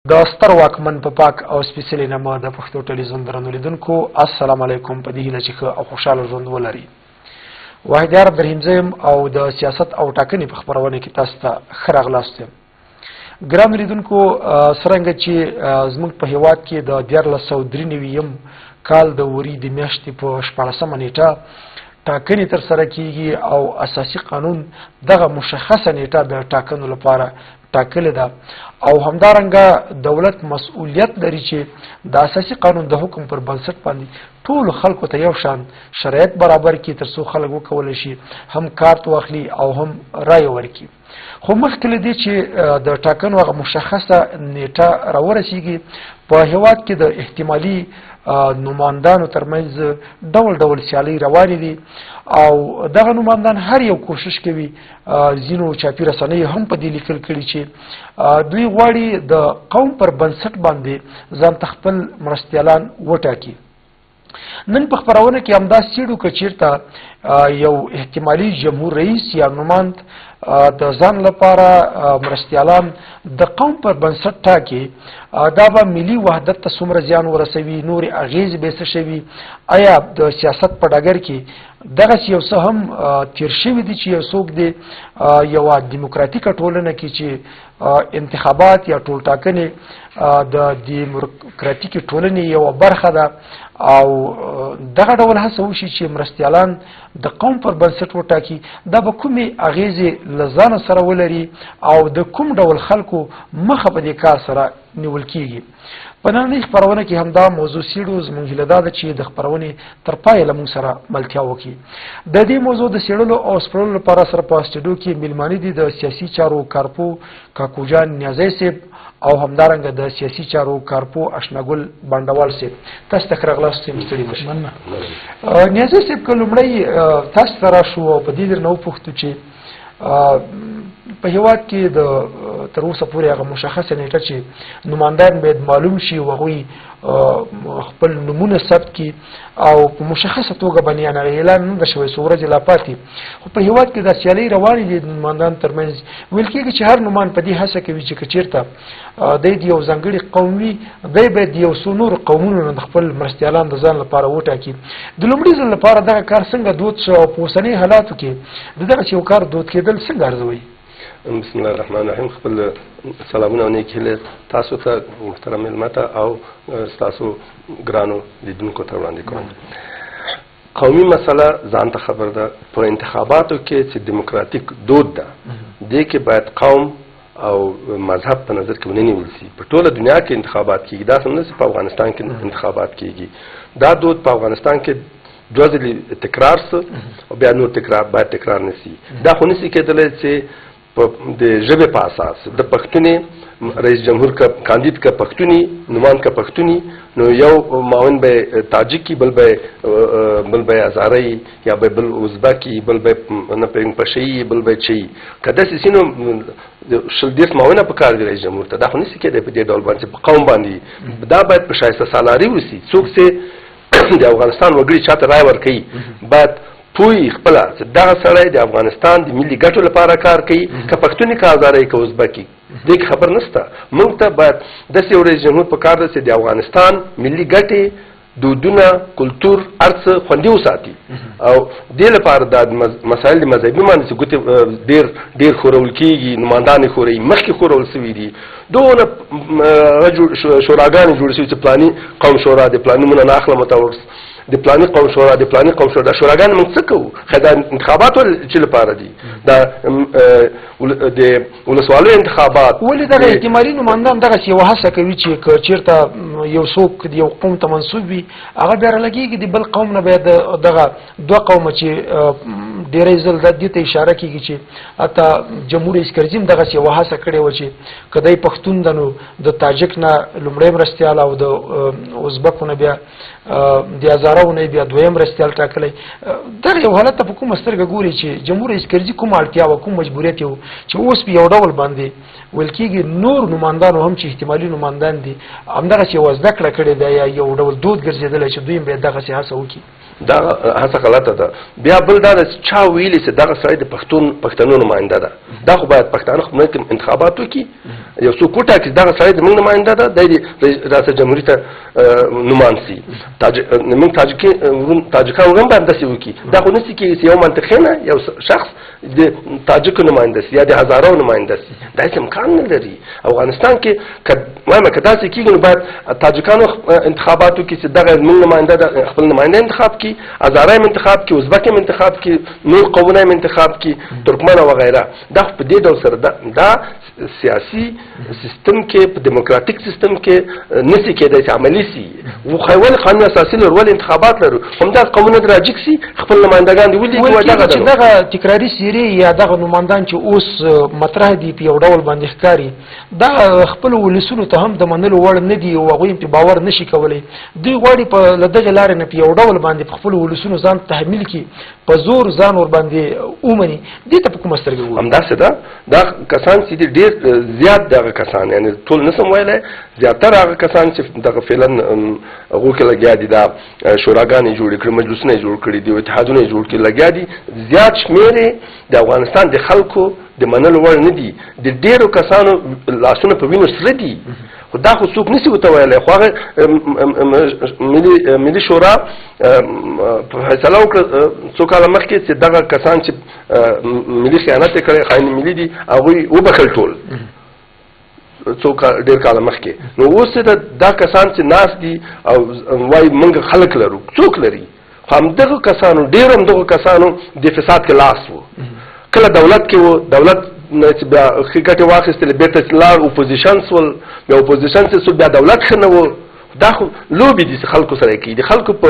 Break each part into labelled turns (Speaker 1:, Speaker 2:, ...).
Speaker 1: د ستر واکمن په پاک او سپیڅلي نامه د پښتو ټلویزیون درنو لیدونکو السلام علیکم. په دې هیله چې ښه او خوشحاله ژوند ولرئ. واحد یار برهیمزم او د سیاست او ټاکنې په خپرونه کې تاسو ته ښه راغلاست. ګران لیدونکو، څرنګه چې زموږ په هیواد کې د 1493 کال د وري د میاشتې په 14مه نیټه ټاکنې ترسره کیږي او اساسي قانون دغه مشخصه نیټه د ټاکنو لپاره ټاکلې ده او همدارنګه دولت مسؤلیت لري چې د اساسي قانون د حکم پر بنسټ باندې ټول خلکو ته یو شان شرایط برابر کړي ترڅو خلک وکولای شي هم کارت واخلي او هم رای ورکړي. خو مخکې له دې چې د ټاکنو هغه مشخصه نیټه راورسیږي، په هیواد کې د احتمالي نمایندانو ترمنځ ډول ډول سیالۍ روانې دي او دغه نمایندان هر یو کوشش کوي، ځینو چاپي رسنیو هم په دې لیکل کړي چې دوی غواړي د قوم پر بنسټ باندې ځان ته خپل مرستیالان وټاکي. نن په خپرونه کې همدا څېړو که چېرته یو احتمالي جمهور رئیس یا نماند د ځان لپاره مرستیالان د قوم پر بنسټ ټاکي، دا به ملي وحدت ته څومره زیان ورسوي، نورې اغېزې به څه شوي، آیا د سیاست په ډګر کې دغسې یو څه هم تیر شوي دي چې یو څوک دی یوه دیموکراتیکه ټولنه کې چې انتخابات یا ټولټاکنې د دیموکراتیکې ټولنې یوه برخه ده او دغه ډول هڅه وشي چې مرستیالان د قوم پر بنسټ وټاکي، دا به کومې اغېزې له ځانه سره ولري او د کوم ډول خلکو مخه په دې کار سره نیول کیږي. په نننۍ خپرونه کې همدا موضوع څېړو. زموږ هیله دا ده چې د خپرونې تر پایه له موږ سره ملتیا وکړي. د دې موضوع د څېړلو او سپړلو لپاره سره په اسټوډیو کې میلمانه دي د سیاسي چارو کارپو کاکوجان نیازی صاحب او همدارنګه د سیاسي چارو کارپو اشناګل بانډوال صاحب. تاسو ته ښه راغلاست. ستړي مه شئ. نیازی صاحب که لومړی تاسو ته راشو او په دې درنه وپوښتو چې په هیواد کې د تر اوسه پورې هغه مشخصه نیټه چې نمایندان باید معلوم شي او هغوی خپل نمونه ثبت کړي او په مشخصه توګه باندې اعلان نه ده شوی، څو ورځې لا پاتې. خو په هیواد کې دا سیالۍ روانې دي د نمایندانو ترمنځ. ویل کېږي چې هر نمایند په دې هڅه کوي چې که چېرته دی د یو ځانګړي قوم وي، دی باید یو څو نورو قومونو نه د خپل مرستیالان د ځان لپاره وټاکي. د لومړي ځل لپاره دغه کار څنګه دود شو او په اوسنۍ حالاتو کې د دغسې یو کار دود کېدل څنګه ارزوئ؟
Speaker 2: بسم الله الرحمن الرحیم. خپل سلامونه او نیک هیلې تاسو ته محترم مېلمه ته او ستاسو ګرانو لیدونکو ته وړاندې کوم. قومي مسله ځان ته خبر ده. په انتخاباتو کې چې دیموکراتیک دود ده، دې کې باید قوم او مذهب په نظر کې ونیول شي. په ټوله دنیا کې انتخابات کېږي، دا څنګه چې په افغانستان کې انتخابات کېږي. دا دود په افغانستان کې دوه ځلې تکرار سو او بیا نور باید تکرار نشي. دا خو نشي کېدلی چې د ژبې په اساس د پښتوني رئیس جمهور کا کاندید کا پښتوني نماند کا پښتوني نو یو معاون به تاجکی، بل به هزاري یا بل ازبکی، بل به نه پښي، بل به چي. کله چې سينو شل دیس معاونه په کار دی رئیس جمهور ته. دا خو نشي کېدلی په دې ډول باندې په قوم باندې. دا باید په شایسته سالاري وسی. څوک چې د افغانستان وګړي چاته رای ورکوي باید پوی خپل چې دغه سړی د افغانستان د ملي ګټو لپاره کار کوي، که پښتوني که هزاري که ازبکي، دې خبر نشته. موږ ته باید داسې یو رئیس جمهور په کار ده چې د افغانستان ملي ګټې، دودونه، کلتور هر څه خوندي وساتي او دې لپاره د مسایل د مذهبي باندې چې ګوتې ډېر خورول کېږي، نمایندان یې خوري، مخکې خورول سوي دي. دونه شوراګانې جوړې شوي چې پلاني قوم شورا د پلاني نومونه نه اخلم ته د پلاني قوم شورا، د پلاني قوم شورا. دا شوراګانې موږ څه کوو؟ دا انتخابات چې لپاره دي، دا د ولسوالیو انتخابات. ولې دغه
Speaker 1: احتمالي نمایندان دغسې یوه هڅه کوي چې که چېرته یو څوک د یو قوم ته منسوب وي، هغه بیا رالګېږي د بل قوم نه باید دغه دوه قومه چې ډېری ځل دې ته اشاره کېږي چې حتی جمهور رئیس کرزي هم دغسې یوه هڅه کړې وه چې که دی پښتون ده نو د تاجک نه لومړی مرستیال او د ازبکو نه بیا د هزارو نه بیا دویم مرستیال ټاکلی. دغه یو حالت ته په کومه سترګه ګوري چې جمهور رئیس کرزي کومه اړتیا وه، کوم مجبوریت یې و چې اوس په یو ډول باندې ویل کېږي نور نمایندانو هم چې احتمالي نمایندان دي همدغسې یوه زده کړه کړې ده یا یو ډول دود ګرځېدلی چې دوی هم باید دغسې هڅه وکړي؟
Speaker 2: دا هڅه غلطه ده. بیا بل دا چا ویلي چې دغه سړی د پښتنو نماینده ده، دا خو باید پښتانه خپل انتخابات وکړي، یو څوک وټاکي دغه سړی زموږ نماینده ده، دی د ریاست جمهوري ته نومان سي. موږ تاجکان هم باید داسې وکړي. دا خو نسي کېږي چې یو منطقې نه یو شخص د تاجکو نماینده سي یا د هزارو نماینده سي، دا هېڅ امکان نه لري. افغانستان کې وایم که داسې کېږي نو باید تاجکانو انتخابات وکړي چې دغه زموږ نماینده خپل نماینده انتخاب کړي، هزاره هم انتخاب کړي، ازبک هم انتخاب کړي، نور قومونه هم انتخاب کړي، ترکمن او وغیره. دا خو په دې ډول سره دا سیاسي سیستم کې په دیموکراتیک سیستم کې نسي کېدای چې عملي سي. ولې قانون اساسي لرو، ولې انتخابات لرو، همداس قومونه راجیک سي خپل نمایندګان دي
Speaker 1: ولې دغه تکراري سیرې یا دغه نمایندان چې اوس مطرح دي په یو ډول باندې ښکاري، دا خپل ولسونو ته هم د منلو وړ نه دي او هغوی په باور نشي کولی. دوی غواړي په له دغې لارې نه په یو ډول باندې په خپلو ولسونو ځان تحمیل کړي، په زور ځان ورباندې ومني. دې ته په کومه سترګه ګوري؟
Speaker 2: همداسې ده. دا کسان چې دي ډېر زیات دغه کسان، یعنې ټول نسم ویلی، زیاتره هغه کسان چې دغه فعلا هغو کې لګیا دي، دا شوراګانې جوړې کړي، مجلسونه یې جوړ کړي دي، اتحادونه یې جوړ کړي لګیا دي. زیات شمېر یې د افغانستان د خلکو د منلو وړ نه دي. د ډېرو کسانو لاسونه په وینو سره دي، خو دا خو څوک نسي ورته ویلی. خو هغه ملي شورا فیصله وکړه څو کاله مخکې چې دغه کسان چې ملي خیانت یې کړی، خاین ملي دي، هغوی وبخښل ټول ډېر کاله مخکې. نو اوس دا کسان چې ناست دي او وایي موږ خلک لرو، څوک لري؟ خو همدغو کسانو ډېر همدغو کسانو د فساد کې لاس و. کله دولت کې و، دولت چې بیا ښې ګټې واخیستلې، بېرته چې لاړ اپوزیشن سول، بیا اپوزیشن چې سول، بیا دولت ښه نه و. دا خو لوبې دي چې خلکو سره یې کوي، د خلکو په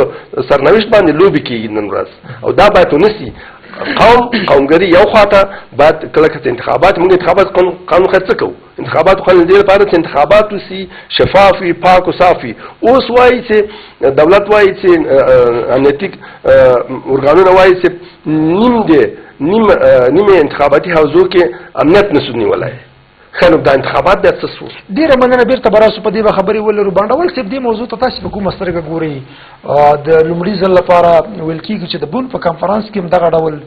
Speaker 2: سرنوشت باندې لوبې کېږي نن ورځ، او دا باید ونسي. قومګري یو خواته باید کله که انتخابات، موږ انتخابات قانون خیر څه کوو؟ انتخابات خو دې لپاره چې انتخابات وسي، شفاف وي، پاک و صاف وي. اوس وایي چې دولت وایي چې امنیتي ارګانونه وایي چې نیمه انتخاباتي حوزو کې امنیت نسو نیولی. خیر دا انتخابات بیا څه سو؟
Speaker 1: ډېره مننه. بېرته به راسو په دې به خبرې ولرو. بانډول صاحب، دې موضوع ته تاسې په کومه سترګه ګورئ؟ د لومړي ځل لپاره ویل کېږي چې د بون په کنفرانس کې هم دغه ډول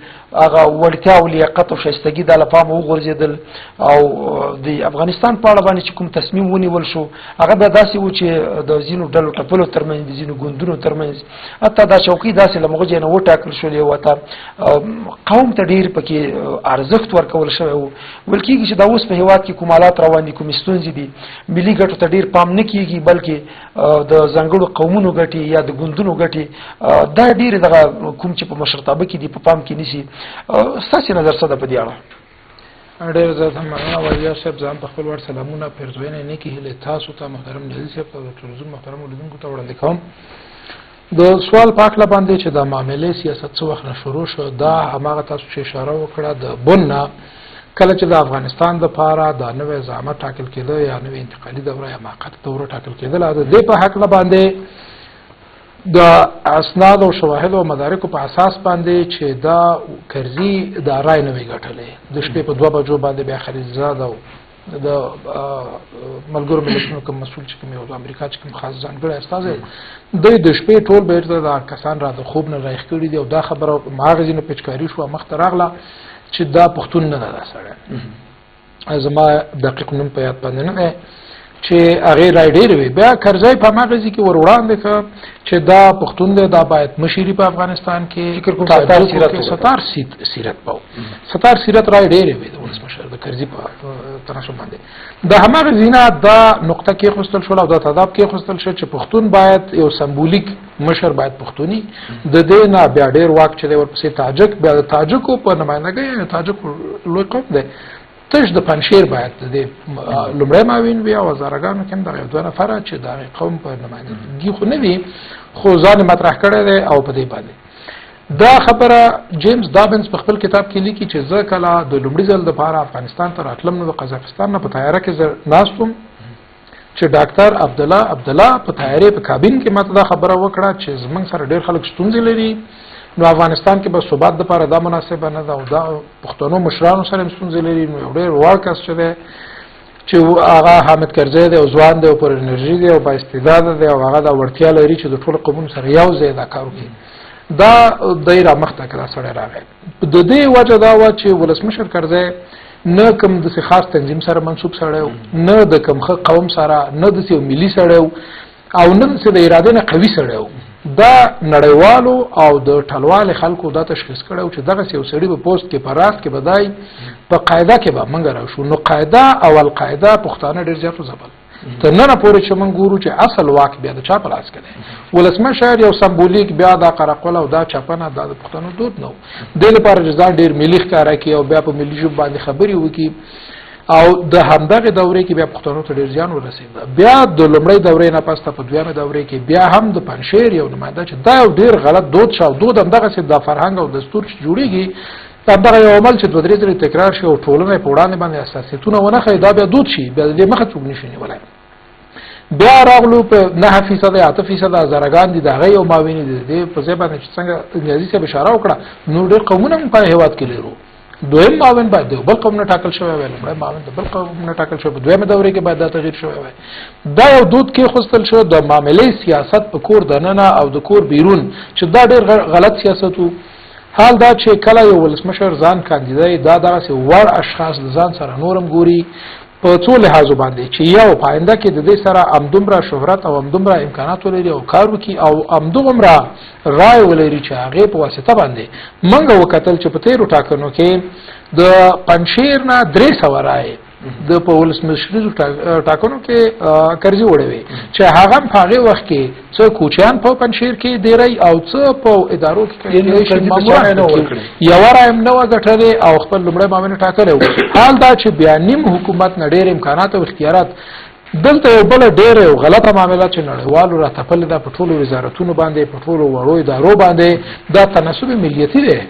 Speaker 1: هغه وړتیا او لیاقت او ښایستګي دا له پامه وغورځېدل، او د افغانستان په اړه باندې چې کوم تصمیم ونیول شو هغه بیا داسې و چې د ځینو ډلو ټپلو ترمنځ، د ځینو ګوندونو ترمنځ، حتی دا چوکۍ داسې له مغو ځای نه وټاکل شولې وه، قوم ته ډېر پکې ارزښت ورکول شوی و. ویل کېږي چې دا اوس په هېواد کې کوم حالات روان دي، کومې ستونزې دي، ملي ګټو ته ډېر پام نه کېږي، بلکې د ځانګړو قومونو ګټې یا د ګوندونو ګټې دا ډېرې دغه کوم چې په مشرتابه کې دي په پام کې نیسي. ستاسې نظر څه ده په دې اړه؟
Speaker 3: ډېر زیات مننه وزیر صاحب. ځان په خپل وړ سلامونه، پیرزوینې نیکې هیلې تاسو ته، محترم نظیر صاحب ته، د ټلویزیون محترمو لیدونکو ته وړاندې کوم. د سوال په هکله باندې چې د معاملې سیاست څه وخت نه شروع شو، دا هماغه تاسو چې اشاره وکړه د بن نه کله چې د افغانستان دپاره د نوې زعامت ټاکل کېده یا نوې انتقالي دوره یا موقته دوره ټاکل کېدله، د دې په هکله باندې د اسناد او شواهد او مدارکو په اساس باندې چې دا کرزي د رای نه وی ګټلې، د شپې په 2 بجو باندې بیا خلیلزاد او د ملګرو ملتونو کوم مسؤل چې کوم یو د امریکا چې کوم خاص ځانګړی استازی دوی د شپې ټول بیرته د کسان را د خوب نه رایښ کړي دي، او دا خبره ماغزي نه پیچکاري شو مخته راغله چې دا پښتون نه ده سړی. زما دقیق نوم په یاد باندې نه دی چې هغې رای ډېرې وي. بیا کرزی په هماغه ځای کې ور وړاندې کړه چې دا پښتون دی، دا باید مشري په افغانستان کې ستار سیرت به ستار سیرت رای ډېرې وي د ولسمشر د کرزي په تناسب باندې. د هماغه ځای نه دا نقطه کېښودل شول او دا تضاد کېښودل شو چې پښتون باید یو سمبولیک مشر باید پښتوني، د دې نه بیا ډېر واک چې دی ورپسې تاجک، بیا د تاجکو په نمایندګۍ، یعنې تاجکو لوی قوم دی، تش د پنشیر باید د لومړی معاون وي او هزارهګانو کې هم دغه 2 نفره چې د قوم په نمایندګي خو نه وي، خو ځان مطرح کړی دی. او په دې باندې دا خبره جیمز دابنز په خپل کتاب کې لیکي چې زه کله د لومړي ځل دپاره افغانستان ته راتلم نو د قزاقستان نه په طیاره کې زه ناست وم چې ډاکټر عبدالله په طیارې په کابین کې ماته دا خبره وکړه چې زموږ سره ډېر خلک ستونزې لري، نو افغانستان کې به ثبات دپاره دا مناسبه نه ده، او دا پښتنو مشرانو سره هم ستونزې لري. نو یو ډېر وړ کس چې دی چې هغه حامد کرزی دی او ځوان دی او پر انرژي دی او با استعداده دی او هغه دا وړتیا لري چې د ټولو قومونو سره یو ځای دا کار وکړي. دا دای را مخته کړه سره راغی د دې وجه دا و چې ولسمشر کرزی نه کوم د خاص تنظیم سره منسوب سره نه د کوم قوم سره نه د یو ملي سره او نه د اراده نه قوي سره دا نړیوالو او د ټلوال خلکو دا تشخیص کړو چې دغه یو سړی په پوسټ کې په راست کې بدای په قاعده کې به منګ راوشو نو قاعده او القاعده پښتانه ډیر زیات زبل ته نه پورې چې موږ ګورو چې اصل واک بیا د چا په لاس کې دی ولسمشر یو سمبولیک بیا دا قرقل او دا چاپنه د پښتنو دود نو د لپاره جزا ډیر ملي ښکارا کی او بیا په ملي ژبه باندې خبري وکي او د همدغه دورې کې بیا پښتنو ته ډیر ځان ورسید بیا د لومړی دورې نه پسته په دویمه دورې کې بیا هم د پنځشیر یو نماینده چې دا ډیر غلط دود شو دود همدغه څه د فرهنګ او دستور چې جوړیږي دا یو عمل چې دوه درې ځله تکرار شي او ټولنه په وړاندې باندې اساسیتونه ونه خي دا بیا دود شي بیا د مخه څوک نشي نیولای بیا راغلو په 9% 8% زرګان دي دغه یو ماویني دي په ځای باندې چې څنګه انګلیسي څخه اشاره وکړه نو ډېر قومونه په هیواد کې لرو دویم معاون باید بل قوم نه ټاکل شوی وي بل معاون بل قوم نه ټاکل شوی دویمه دورې کې باید دا تغییر شوی وي دا یو دود کې خوستل شو د معاملې سیاست په کور دننه او د کور بیرون چې دا ډېر غلط سیاست وو حال دا چې کله یو ولسمشر ځان کاندیدای دا دغه وړ اشخاص ځان سره نورم ګوري په څو لحاظو باندې چې یو پاینده کې د دې سره امدومره شهرت او امدومره امکانات ولري او کار وکي او امدومره رای ولري چې هغه په واسطه باندې منګه وکتل چې په تیرو ټاکنو کې د پنځیر نه 300 رای د په ولسمشر ټاکنو کې کرزي وړوي چې هغه په هغه وخت کې څو کوچیان په پنځیر کې دیری او څو په ادارو کې یو رایم نو غټلې او خپل لمړی مامن ټاکلو حال دا چې بیا نیم حکومت نه ډېر امکانات او اختیارات دلته یو بل ډېر غلطه معاملات چې نړیوالو را تپل دا په ټولو وزارتونو باندې په ټولو وړو ادارو باندې دا تناسب ملیتي دی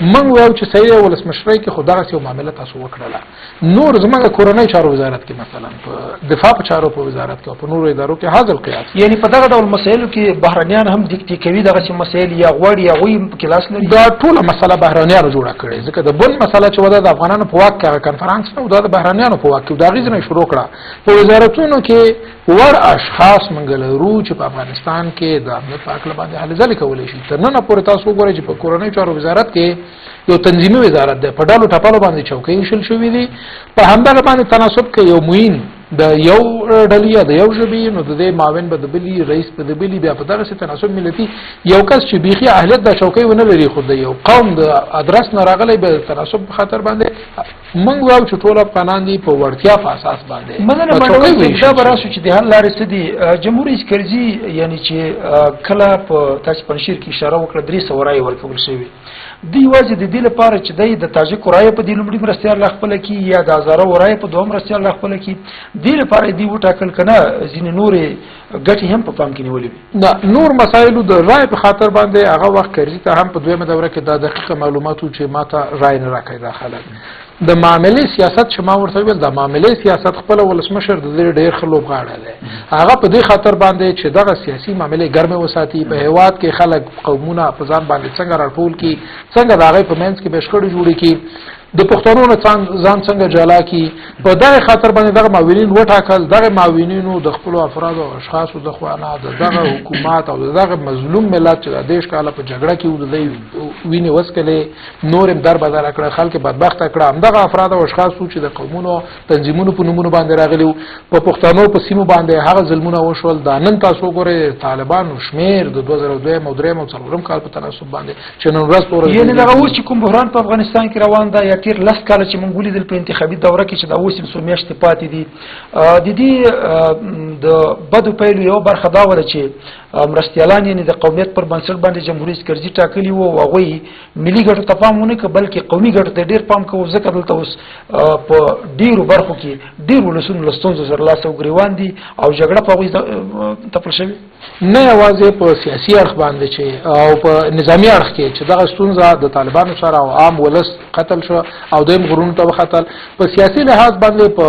Speaker 3: من وایو چې صحیح ولسمشرۍ کې خدای سره معاملات تاسو وکړه نور زموږ کورنۍ چارو وزارت کې مثلا په دفاع په چارو په وزارت کې او په نورو ادارو کې حاضر قیاس
Speaker 1: یعنی په دغه ډول مسایلو کې بهرانيان هم دیکتي کوي دغه چې مسایل یا غوړ یا غوي کلاس لري
Speaker 3: دا ټول مسله بهرانيانو جوړه کړي ځکه د بن مسله چې ودا د افغانانو په واک کې کانفرنس نو دا د بهرانيانو په واک کې دا غیزنه شروع کړه په وزارتونو کې ور اشخاص منګلرو چې په افغانستان کې د امنیت په اړه باندې حل ځل کولای شي تر نن پورې تاسو وګورئ چې په کورنۍ چارو وزارت کې یو تنظیمي وزارت ده په ډالو ټپالو باندې چوکۍ شل شوې دي په همدغه باندې تناسب کې یو موین د یو ډلیا د یو ژبې نو د دې معاون به د بلی رئیس به د بلی بیا په دغه څه تناسب ملتي یو کس چې بيخي اهلیت د چوکۍ ونه لري خو د یو قوم د ادرس نه راغلی به تناسب خطر باندې موږ واو چې ټول افغانان دي په ورتیا په اساس باندې
Speaker 1: مننه مړوي دا براسو چې د حل لارې څه دي جمهوریت رئیس کرزي یعنی چې کله په تاسو پنځیر کې اشاره وکړه 300 رای ورکول شوی دی واجه د دې لپاره چې د تاجک رای په دې لومړي مرستيال خپل کې یا د هزارو رای په دوم مرستيال خپل کې دې لپاره دی وټاکل کنه ځین نورې ګټي هم په پام کې نیولې
Speaker 3: نه نور مسایل د رای په خاطر باندې هغه وخت کرزي ته هم په دویمه دوره کې د دقیقه معلوماتو چې ماته رای نه راکړي داخله د معاملې سیاست چې ما ورته ویل د معاملې سیاست خپل ولسمشر د ډېر خلوب غاړه ده هغه په دې خاطر باندې چې دغه سیاسي معاملې ګرمه وساتي په هیواد کې خلک قومونه په ځان باندې څنګه راټول کی څنګه دغه په منځ کې بشخړې جوړې کی د پښتنو نه ځان څنګه جلا کی په دغه خاطر باندې دغه معاونین وټاکل دغه معاونینو د خپل افراد او اشخاصو د خوانه دغه حکومت او دغه مظلوم ملت چې د دیش کاله په جګړه کې ودلې ویني وسکلې نورم در بدل کړه خلک بدبخت کړه دغه افراد او اشخاصو چې د قومونو تنظیمونو په نومونو باندې راغلي په پښتنو په سیمو باندې هغه ظلمونه وشول د نن تاسو ګورئ طالبانو شمیر د 2002 او 3 او 4 کال په تناسب باندې چې نن ورځ پورې
Speaker 1: یعنی دغه اوس چې کوم بحران په افغانستان کې روان دی تیر لس کال چې مونږ ولیدل په انتخابي دوره کې چې دا اوس هم سمیاشتې پاتې دي د دې د بدو پیلو یو برخه دا وه چې مرستیالان یعنې د قومیت پر بنسټ باندې جمهوریت کرزي ټاکلي وو او هغوی ملي ګټو ته پام ونه کړ بلکې قومي ګټو ته ډېر پام کوو ځکه دلته اوس په ډېرو برخو کې ډېر ولسونو له ستونزو سره لاس او ګریوان دي او جګړه په هغوی تپل شوې
Speaker 3: نه یوازې په سیاسي اړخ باندې چې او په نظامي اړخ کې چې دغه ستونزه د طالبانو سره او عام ولس قتل شو او دویم غرونو ته وختل په سیاسي لحاظ باندې په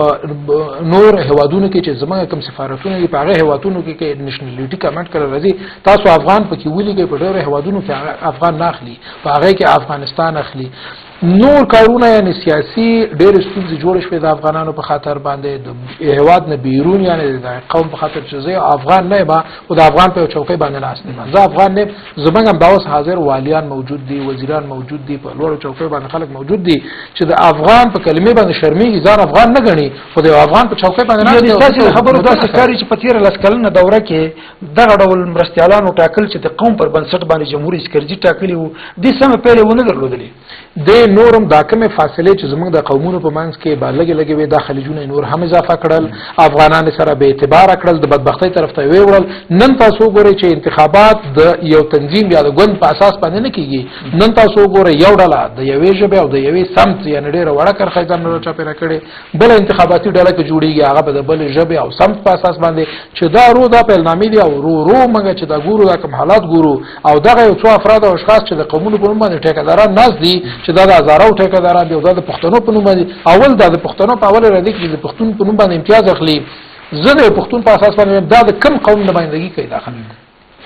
Speaker 3: نور هوادونو کې چې زموږ کوم سفارتونه دي په هغه هوادونو کې نېشنلټي کمنټ کړل راځي تاسو افغان پکې ولګي په ډېر هوادونو کې افغان ناخلي په هغه کې افغانستان اخلي نور کارونه یعنی سیاسي ډېر ستونزې جوړې شوې د افغانانو په خاطر باندې د هېواد نه بیرون یعنی د قوم په خاطر چې زه افغان نه یم خو د افغان په یو چوکۍ باندې ناست یم زه افغان نه یم زموږ هم دا اوس حاضر والیان موجود دي وزیران موجود دي په لوړو چوکۍ باندې خلک موجود دي چې د افغان په کلمې باندې شرمېږي ځان افغان نه ګڼي خو د افغان په چوکۍ باندې ناست دي
Speaker 1: ستاسې خبرو داسې ښکاري چې په تېره لس کلنه دوره کې دغه ډول مرستیالانو ټاکل چې د قوم پر بنسټ باندې جمهوري سکرجي ټاکلي وو دې سمه پایلې ونه درلودلې
Speaker 3: د نورم دا کومې فاصلې چې زموږ د قومونو په منځ کې به لږې لږې وې دا خلیجونه نور هم اضافه کړل افغانان سره به اعتباره کړل د بدبختۍ طرف ته وړل نن تاسو ګورئ چې انتخابات د یو تنظیم یا د ګوند په اساس باندې نه کیږي نن تاسو ګورئ یو ډله د یوې ژبې او د یوې سمت یعنې ډېره وړه کرښه ځان راچاپېره کړې بله انتخاباتي ډله کې جوړېږي هغه به د بلې ژبې او سمت په اساس باندې چې دا دا پیلنامې دي او ورو موږ چې دا ګورو دا کوم حالات ګورو او دغه یو څو افراد او اشخاص چې د قومونو په نوم باندې ټیکهداران ناست دي چې دا د هزارو ټیکهداران دي او دا د پښتنو په نوم باندې اول دا د پښتنو په اول راځي چې د پښتون په نوم باندې امتیاز اخلي زه د پښتون په اساس باندې دا د کم قوم نمائندګي کوي داخل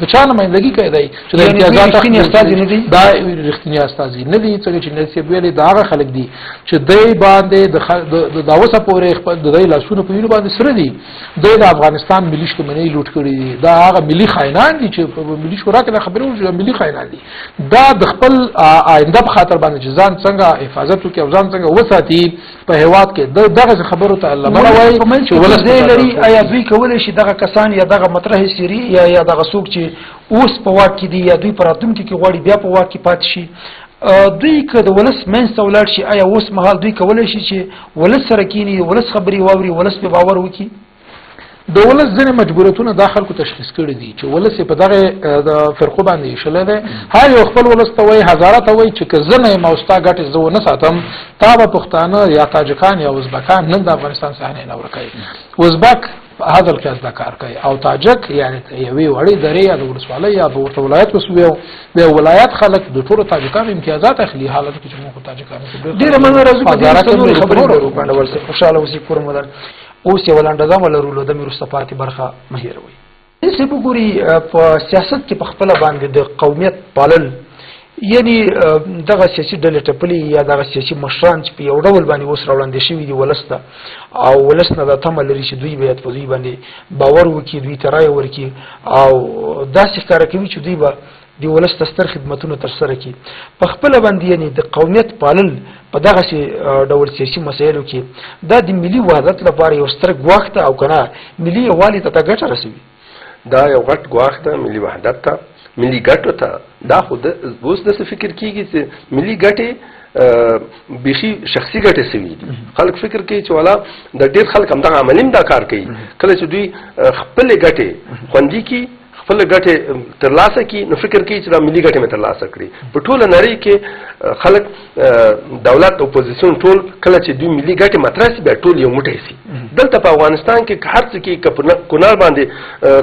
Speaker 3: د چا نمائندګي کوي دی چې د امتیازات رښتینی استازي نه دي دا رښتینی استازي نه دي څنګه چې نسب ویلې دا هغه خلک دي چې دوی باندې د داوسه پورې خپل د دوی لاسونه په وینو باندې سره دي دوی د افغانستان ملي شتمنۍ لوټ کړي دي دا هغه ملي خاینان دي چې په ملي شورا کې خبرو چې ملي خاینان دي دا د خپل آینده په خاطر باندې چې ځان څنګه حفاظت وکړي او ځان څنګه وساتي په هیواد کې دغه خبرو ته الله منوي چې
Speaker 1: ولې لري آیا دوی کولای شي دغه کسان یا دغه مطرح سری یا دغه څوک چې اوس په واک کې دي یا دوی په راتلونکي کې غواړي بیا په واک کې پاتې شي دوی که د ولس منځ ته ولاړ شي آیا اوس مهال دوی کولی شي چې ولس سره کینی ولس خبرې واوري ولس په باور وکړي
Speaker 3: د ولس ځینې مجبوریتونه دا خلکو تشخیص کړي دي چې ولس په دغه فرقو باندې ایښلی دی هر یو خپل ولس ته وایي هزاره ته وایي چې که زه نه یم او ستا ګټې زه ونه ساتم تا به پښتانه یا تاجکان یا ازبکان نن د افغانستان صحنې نه ورکوي ازبک هذا کې دا کار کوي او تاجک یعنی یوې وړې درې یا د ولسوالۍ یا د ورته ولایت وسوي د ولایت خلک د ټولو تاجکانو امتیازات اخلي حالت کې چې موږ تاجکانو
Speaker 1: ډېر مننه راځو په دې خبرې ورو خوشاله اوسې کورم ودان اوس یو لاندازم ولرولو د میرسته پاتې برخه مهیروي څه وګوري په سیاست کې په خپل باندې د قومیت پالل یعنی دغه سیاسي ډلې ټپلې یا دغه سیاسي مشران چې په یو ډول باندې اوس راوړاندې شوي دي ولس ته او ولس نه دا تمه لري چې دوی باید په دوی باندې باور وکړي دوی ته رایه ورکړي او داسې ښکاره کوي چې دوی به د ولس ته ستر خدمتونه ترسره کړي په خپله باندې یعنی د قومیت پالل په دغسې ډول سیاسي مسایلو کې دا د ملي وحدت لپاره یو ستر ګواښ ده او که نه ملي یووالي ته ګټه رسوي
Speaker 2: دا یو غټ ګواښ ده ملي وحدت ته ملي ګټو ته دا خو اوس داسې فکر کېږي چې ملي ګټې بیخي شخصي ګټې سوي دي خلک فکر کوي چې والا د ډېر خلک همدغه عملي دا کار کوي کله چې دوی خپلې ګټې خوندي کړي خپل ګټې ترلاسه کړي نو فکر کوي چې دا ملي ګټې مې ترلاسه کړي په ټوله نړۍ کې خلک دولت اپوزیسیون ټول کله چې دوی ملي ګټې مطرح شي بیا ټول یو موټی شي دلته په افغانستان کې هر څه کې که په کونړ باندې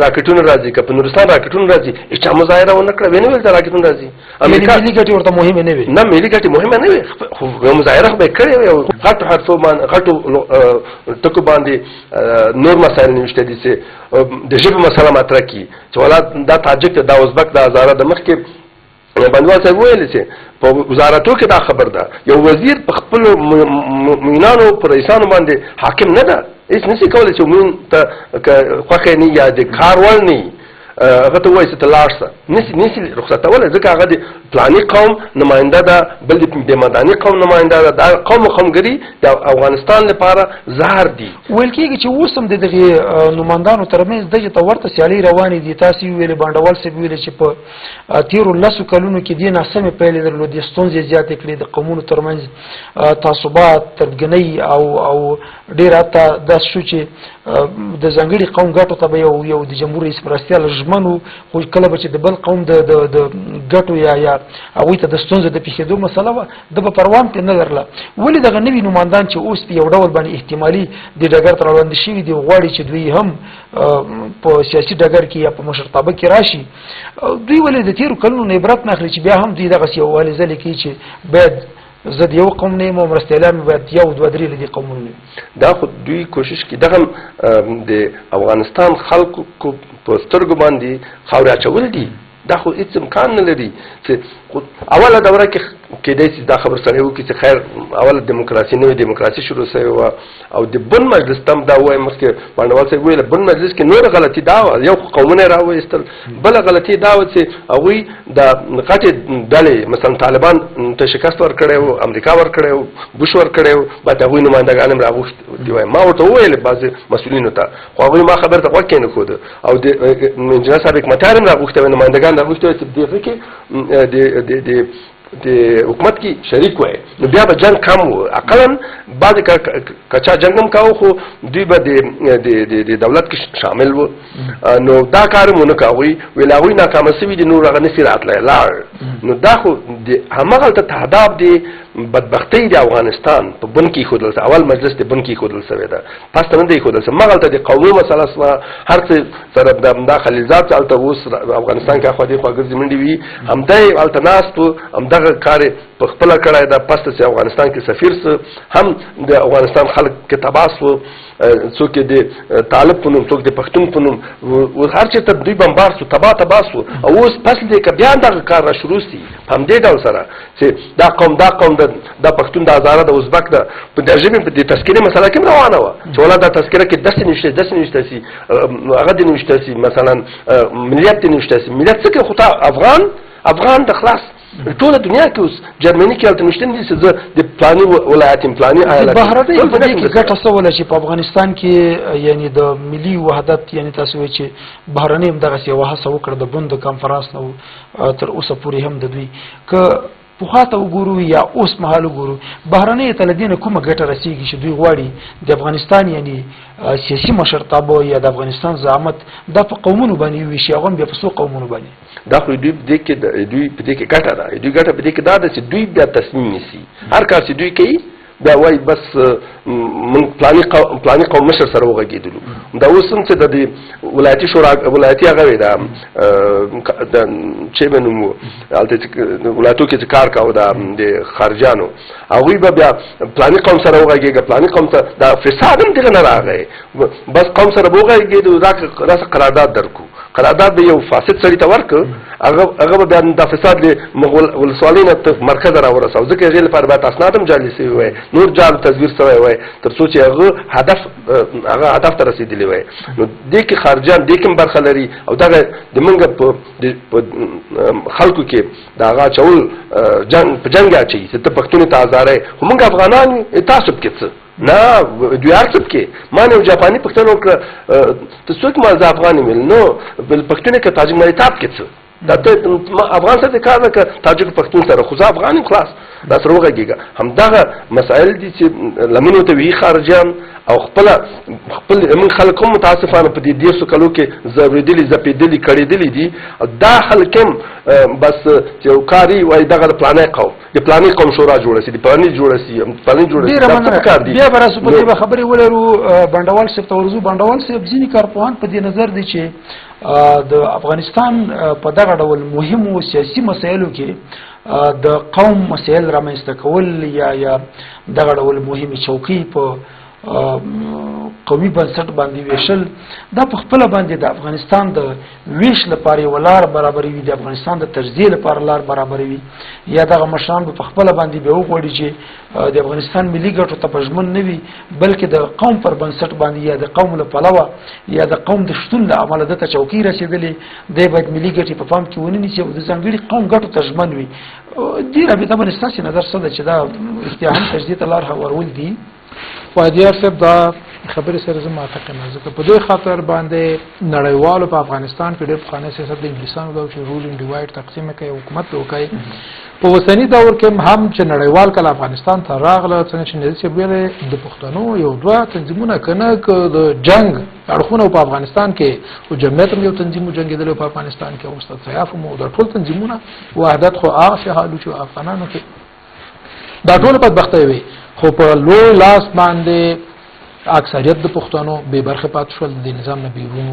Speaker 2: راکټونه راځي که په نورستان راکټونه راځي هېچا مظاهره ونه کړه ویې نه ویل چې راکټونه راځي
Speaker 1: امریکا ملي ګټې ورته مهمې نه وي
Speaker 2: نه ملي ګټې مهمه نه وي خو یو مظاهره خو به یې کړې وي او غټو حرفو باندې غټو ټکو باندې نور مسایل نوشته دي چې د ژبې مسله مطرح کړي چې دا تاجک دا ازبک دا هزاره د مخکې بندوال صاحب ویل چې په وزارتو کې دا خبر ده یو وزیر په خپل مینانو پر رئیسانو باندې حاکم نه ده هیڅ نشي کولی چې موږ ته خوښه نه یا د کار وړ نه هغه ته وایي چې ته لاړ شه نشي رخصتولی ځکه هغه د فلاني قوم نماینده ده بل د بېمداني قوم نماینده ده دا قوم قومګري د افغانستان لپاره زهر دي
Speaker 1: ویل کېږي چې اوس هم د دغې نمایندانو ترمنځ دغې ته ورته سیالۍ روانې دي تاسې ویلې بانډوال صاحب ویلې چې په تېرو 10 کلونو کې دې ناسمې پایلې درلودې ستونزې زیاتې کړې د قومونو ترمنځ تعصبات تربګنۍ او ډېر حتی داسې شو چې د ځانګړي قوم ګټو ته به یو د جمهور رئیس مرستیال ژمنو خو کله به چې د بل قوم د ګټو یا هغوی ته د ستونزو د پېښېدو مسله وه ده به پروا هم پرې نه لرله ولې دغه نوي نمایندان چې اوس په یو ډول باندې احتمالي د ډګر ته راوړاندې شوي دي غواړي چې دوی هم په سیاسي ډګر کې یا په مشرتابه کې راشي دوی ولې د تېرو کلونو نه عبرت نه اخلي چې بیا هم دوی دغسې یووالې ځلې کوي چې باید زه د یو قوم نه یم او مرستیالان مې باید یو دوه درې له دې قومونو نه
Speaker 2: دا خو دوی کوشش کوي دغه د افغانستان خلکو په سترګو باندې خاورې اچول دي دا خو هېڅ امکان نه لري چې اوله دوره کې کېدای شي دا خبر سره وکړي چې خیر اول دیموکراسي نوې دیموکراسي شروع شوې وه او د بن مجلس تم دا وایي مخکې بانډوال صاحب ویل بن مجلس کې نور غلطي دا وه یو قومونه یې راوایستل بله غلطي دا وه چې هغوی د غټې ډلې مثلا طالبان ته شکست ورکړی و امریکا ورکړی و بوش ورکړی و بعد هغوی نمایندګان هم راغوښتي وایي ما ورته وویل بعضې مسؤلینو ته خو هغوی ما خبر ته غوږ کېنښوده او د انجینر صاحب حکمتیار هم راغوښتي وایي نمایندګان راغوښتي وایي چې دغه کې د حکومت کې شریک وای نو بیا به جنگ کم و اقلا بعض کچا جنگ هم کاوه خو دوی به د دولت کې شامل و نو دا کار مو نه کاوه ویل هغوی ناکامه سوي دي نور هغه نسي راتلی لاړ نو دا خو همغلته تهداب دی بدبختۍ د افغانستان په بن کې ایښودل سوی اول مجلس د بن کې ایښودل سوی ده پس ته نه دی ایښودل سوی مغلته د قومي مسله سوه هر څه سره دا خلیلزاد چې هلته اوس افغانستان کې اخوا دېخوا ګرځي منډې وي همدا یې هلته ناست و همدغه کار یې په خپله کړی ده پس ته چې افغانستان کې سفیر سه هم د افغانستان خلک کې تباه سو څوک د طالب په نوم څوک د پښتون په نوم هر چېرته دوی بمبار سو تباه سو او اوس فصل دی که بیا دغه کار را شروع سي په همدې ډول سره چې دا قوم دا پښتون د هزاره د ازبک ده په د ژبې په د تذکرې مسله کې هم روانه وه چې ولا دا تذکره کې داسې نوشته سي هغه دې نوشته سي مثلا ملیت دې نوشته سي ملیت څه کوي خو تا افغان د خلاص ټوله دنیا کې اوس جرمني کې هلته نوشته نه دي چې زه د پلاني ولایت یم پلاني ایالت
Speaker 1: بهرنۍ په دې کې ګټه څه وله چې په افغانستان کې یعنې د ملي وحدت یعنې تاسو وایئ چې بهرنۍ هم دغسې یوه هڅه وکړه د بن د کنفرانس نه تر اوسه پورې هم د دوی که پخوا ته وګورو یا اوس مهال وګورو بهرنۍ ته له دې نه کومه ګټه رسېږي چې دوی غواړي د افغانستان یعنې سیاسي مشرتابه یا د افغانستان زعامت دا په قومونو باندې وویشي هغه هم بیا په څو قومونو باندې
Speaker 2: دا خو دوی په دې کې ګټه ده دوی ګټه په دې کې دا ده چې دوی بیا تصمیم نیسي هر کار چې دوی کوي دا وایي بس من پلاني قوم مشر سره وغږېدلو دا اوس هم چې د دې ولایتي شورا ولایتي هغه وی دا چې به نوم و هلته ولایتو کې چې کار کاوه د خارجیانو هغوی به بیا پلاني قوم سره وغږېږه پلاني قوم ته دا فساد هم دغه نه راغی بس قوم سره به وغږېدو راسه قرارداد درکو قرارداد به یو فاسد سړي ته ورکړ هغه به بیا دا فساد د ولسوالۍ نه مرکز را ورساو ځکه هغې لپاره باید اسناد هم جعلي سوي وای نور جعل تزویر سوی وای تر څو چې هغه هدف ته رسېدلی وای نو دې کې خارجیان دې کې هم برخه لري او دغه د موږ په خلکو کې د هغه اچول په جنګ اچوي چې ته پښتون ته ازارې خو موږ افغانان یو تاسو پکې څه نه دوی هر څه پکې ما نه یو جاپاني پښتون وکړه ته څوک ما زه افغان یم نو پښتون کې تاجک مالي تا پکې څه دا ته افغان سره کار نه که تاجک پښتون سره خو زه افغان یم خلاص دا سره وغږېږه همدغه مسایل دي چې لمنو ته وي خارجیان او خپل موږ خلک هم متاسفانه په دې 150 کلو کې ځورېدلي ځپېدلي کړېدلي دي دا خلک هم بس چې یو کاري وایي دغه د پلانی قوم د پلانی قوم شورا جوړه سي د پلانی جوړه سي دا څه کار دي
Speaker 1: بیا به راسو په دې به خبرې ولرو بانډوال صاحب ته ورځو بانډوال صاحب ځینې کارپوهان په دې نظر دي چې د افغانستان په دغه ډول مهمو سیاسي مسایلو کې د قوم مسایل رامنځته کول یا دغه ډول مهمې چوکۍ په قومي بنسټ باندې ویشل دا په خپله باندې د افغانستان د ویش لپاره یوه لار برابروي د افغانستان د تجزیې لپاره لار برابروي یا دغه مشران به په خپله باندې بیا وغواړي چې د افغانستان ملي ګټو ته په ژمن نه وي بلکې د قوم پر بنسټ باندې یا د قوم له پلوه یا د قوم د شتون له امله دته چوکۍ رسېدلې دی باید ملي ګټې په پام کې ونه نیسي او د ځانګړي قوم ګټو ته ژمن وي دې رابطه باندې ستاسې نظر څه ده چې دا رښتیا هم تجزیې ته لار هوارول دي
Speaker 3: فادیار صاحب دا خبرې سره زه موافق یم ځکه په دې خاطر باندې نړیوالو په افغانستان کې ډېر پخوانی سیاست د انګلیسانو دا چې رول اینډ ډیوایډ تقسیم کوي حکومت وکړي په اوسني دور کې هم چې نړیوال کله افغانستان ته راغله څنګه چې نړۍ ویلې د پښتنو یو دوه تنظیمونه کنه که د جنگ اړخونه په افغانستان کې او جمعیت هم یو تنظیم جنگیدل په افغانستان کې او استاد سیاف مو د ټول تنظیمونه وحدت خو هغه حالو چې افغانانو کې دا ټول بدبختي وي خو په لوی لاس باندې اکثریت د پښتنو به برخه پات شول د نظام نه بیرون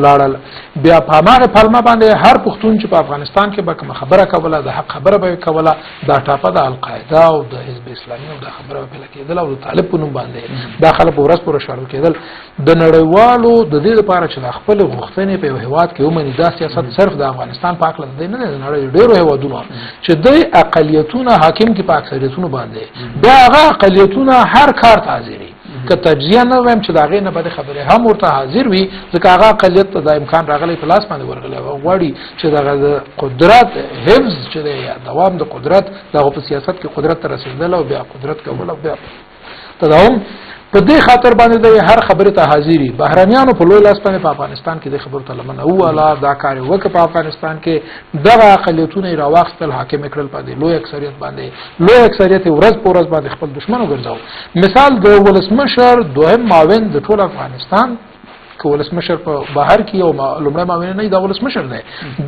Speaker 3: لاړل بیا په هغه پلمه باندې هر پښتون چې په افغانستان کې به کوم خبره کوله د حق خبره به کوله دا ټاپه د القاعده او د حزب اسلامي او د خبره په لکېدل او د طالب په نوم باندې داخله پورس پور شروع کېدل د نړیوالو د دې لپاره چې د خپل غوښتنې په یو هیواد کې ومني دا سیاست صرف د افغانستان په اړه نه دی د نړۍ ډېرو هیوادونو چې د اقلیتونو حاکم کې په اکثریتونو باندې دا هغه اقلیتونه هر کار حاضري که تجزیه نه وایم چې دا غي نه بده خبره هم ورته حاضر وي ځکه هغه اقلیت ته د امکان راغلی په لاس باندې ورغلی او غواړي چې د قدرت حفظ چې یا دوام د قدرت دغه په سیاست کې قدرت ته رسیدل او بیا قدرت کول او بیا تداوم په دې خاطر باندې د هر خبره ته حاضری بهرانيانو په لوی لاس باندې په افغانستان کې د خبرو ته لمن اوله دا کار وکړ په افغانستان کې دغه اقلیتونه راوخستل حاکم کړل په دې لوی اکثریت باندې لوی اکثریت ورځ په ورځ باندې خپل دشمنو ګرځاو مثال د ولسمشر دوهم معاون د ټول افغانستان که ولسمشر په بهر کې او لومړی معاون نه دا ولسمشر دی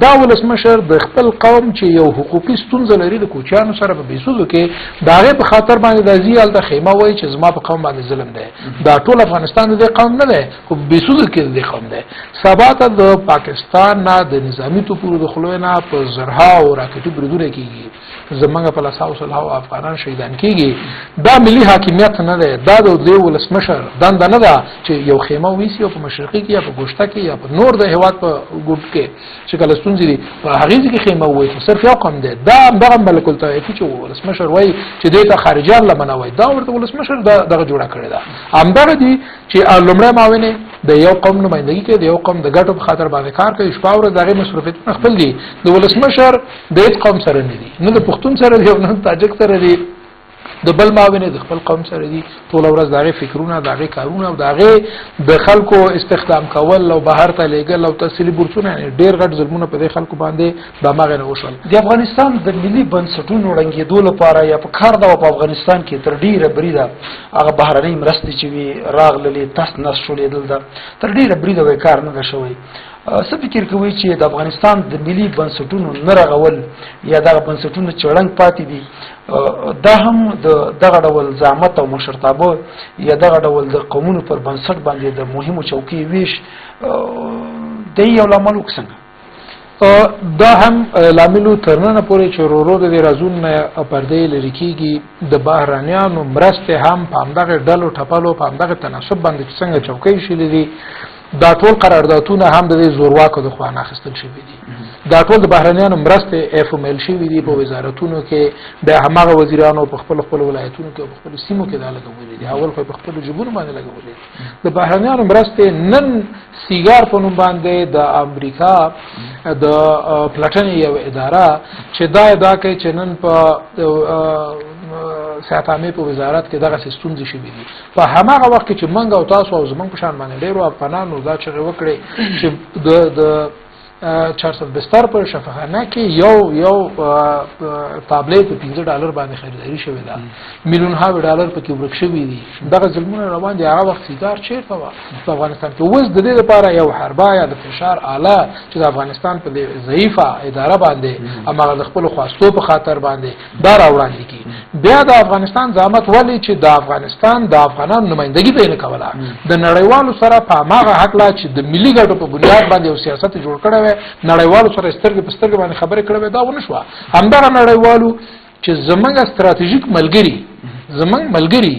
Speaker 3: دا ولسمشر د خپل قوم چې یو حقوقي ستونزه لري د کوچیانو سره په بیسوزو کې داغه په خاطر باندې د زیال د خیمه وای چې زما په قوم باندې ظلم دی دا ټول افغانستان د قوم نه دی خو بیسوزو کې د قوم دی سباته د پاکستان نه د نظامی توپونو د خلوینه په زرها او راکټي بریدونه کیږي زمونږ په لاساو صلاح او افغانان شهیدان کیږي دا ملي حاکمیت نه دی دا د ولسمشر دند نه ده چې یو خیمه ویسي او په مشرقي کې یا په ګوشته کې یا په نور د هواد په ګوټ کې چې کله ستونزې دي په هغه کې خیمه وای صرف یو قوم دی دا دغه ملک الطائفي چې ولسمشر وای چې دې ته خارجيان لمنوي دا ورته ولسمشر دغه جوړه کړی دا همدغه دي چې لومړی معاونه د یو قوم نمائندګي کوي د یو قوم د ګټو په خاطر باندې کار کوي شپه ورځ دغه مصرفیتونه خپل دي د ولسمشر د هیڅ قوم سره نه دي نه د پښتون سره دی او نه تاجک سره دی د بل معاون د خپل قوم سره دي ټول ورځ دغه فکرونه دغه کارونه او دغه د خلکو استخدام کول او بهر ته لېګل او تحصیلي بورسونه ډېر غټ ظلمونه په دې خلکو باندې د ماغه نه وشول
Speaker 1: د افغانستان د ملي بنسټونو رنګېدو لپاره یا په کار دا په افغانستان کې تر ډیره بریده هغه بهرنۍ مرستې چې وی راغللې تاس نس شولې دلته تر ډیره بریده وای کار نه شوی څه فکر کوي چې د افغانستان د ملي بنسټونو نرغول یا د بنسټونو چړنګ پاتې دي دا هم دغه ډول زعامت او مشرتابه یا دغه ډول د قومونو پر بنسټ باندې د مهمو چوکۍ ویش د یو لامل وکړي
Speaker 3: دا هم لاملو ترنه پورې چې ورو د رازون پردې لري کیږي د بهرانيانو مرسته هم په همدغه ډلو ټپلو په همدغه تناسب باندې څنګه چوکۍ شلې دي دا ټول قراردادونه هم د زورواکو د خوانه اخیستل شوی دي دا ټول د بهرانيانو مرسته اف ام ال شوی دي په وزارتونو کې د همغه وزیرانو په خپل ولایتونو کې او په خپل سیمو کې دا لګولې دي اول خو په خپل جبون باندې لګولې د بهرانيانو مرسته نن سیګار په نوم باندې د امریکا د پلاتنی یو اداره چې دا کوي چې نن په ساتامه په وزارت کې دغه ستونزې شوې دي په هماغه وخت کې چې منګ او تاسو او زمونږ په شان باندې ډیرو افغانانو دا چې وکړي چې د 400 بستر پر شفاخانه کې یو تابلیت په $15 باندې خریداري شوې ده $1,000,000 په کې ورک شوې دي دغه ظلمونه روان دي هغه وخت سیګار چیرته و په افغانستان کې اوس د دې لپاره یو حربا یا د فشار اعلی چې د افغانستان په ضعیفه اداره باندې امغه د خپل خواستو په خاطر باندې دا راوړاندې کی بیا د افغانستان زعامت ولی چې د افغانستان د افغانانو نمائندګي به نه کوله د نړیوالو سره په ماغه حق لا چې د ملي ګټو په بنیاد باندې سیاست جوړ کړي نړیوالو سره سترګې په سترګې باندې خبرې کړې دا ونه شو همدغه نړیوالو چې زمونږ ستراتیژیک ملګری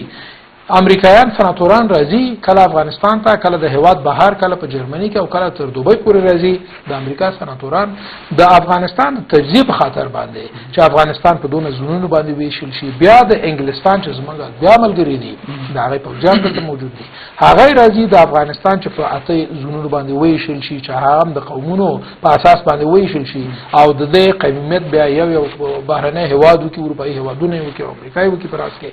Speaker 3: امریکایان سناتوران راځي کله افغانستان ته کله د هواد بهر کله په جرمني کې او کله تر دوبۍ پورې راځي د امریکا سناتوران د افغانستان د تجزیه په خاطر باندې چې افغانستان په دونه زونونو باندې ویشل شي بیا د انګلستان چې زمونږ بیا ملګری دي دا هغه په ځان کې موجود دي هغه راځي د افغانستان چې په اته زونونو باندې ویشل شي چې هغه د قومونو په اساس باندې ویشل شي او د دې قومیت بیا یو بهرنۍ هوادو کې اروپאי هوادونه یو کې امریکایي وو کې پراس کې